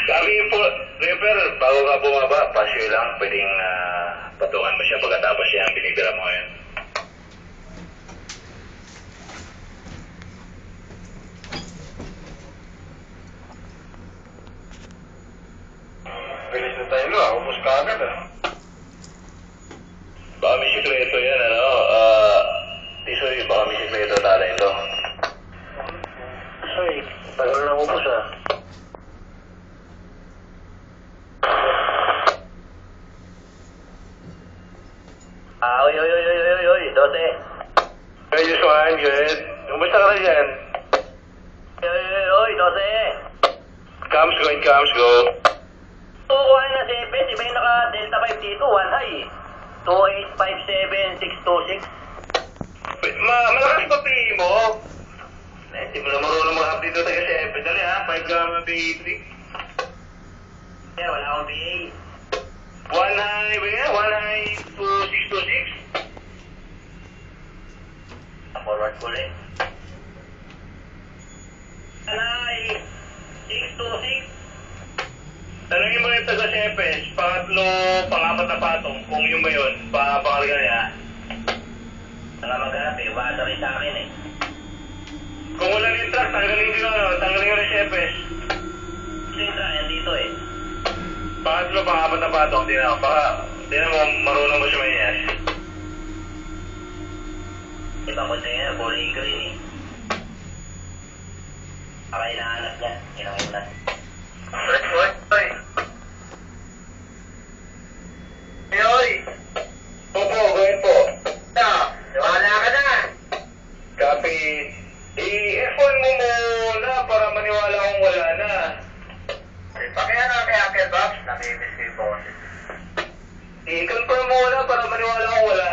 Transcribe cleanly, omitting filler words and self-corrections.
Sabi po, Refer, bago ka bumaba, pasyo lang, pwedeng patungan mo siya pagkatapos siya ang binibira mo ngayon. Bilis na tayo lo, ubus ka agad Baka may sikreto yan, Tisoy, baka may sikreto tatay lo. Soy, tagal na ubus Oy, Dote. Hey, Joshua, good. Kumusta ka na dyan? Oy, Dote. Cams go. Tukuhain na 7, di ba yung naka-Delta 5 dito, 1 high. 2857626. Malakas pa PE mo. Hindi mo na marunong mag-update dito tayo sa FP. Dali 5 gamma PE3. Wala akong PA. 1 high 2626. Forward ko ulit. 1 high 626. Tanungin mo yung taga CFS, pangatlo, pangapat na patong, kung yung ba yun, pangakarga niya. Saka maghanap basa rin sa akin Kung wala yung truck, tanggalin ko ng CFS. Sintra, yan dito Pangatlo, pangapat na patong, di na mo marunong mo sumayas. Iba ko siya nga, kulay green Baka hinahanap niya, hinanginan. Oy! Opo, gawin po. Wala ka na! Copy. I-phone mo muna para maniwala kong wala na. Pakaya namin Uncle Box, namimiss ko yung boses. I-confirm muna para maniwala kong wala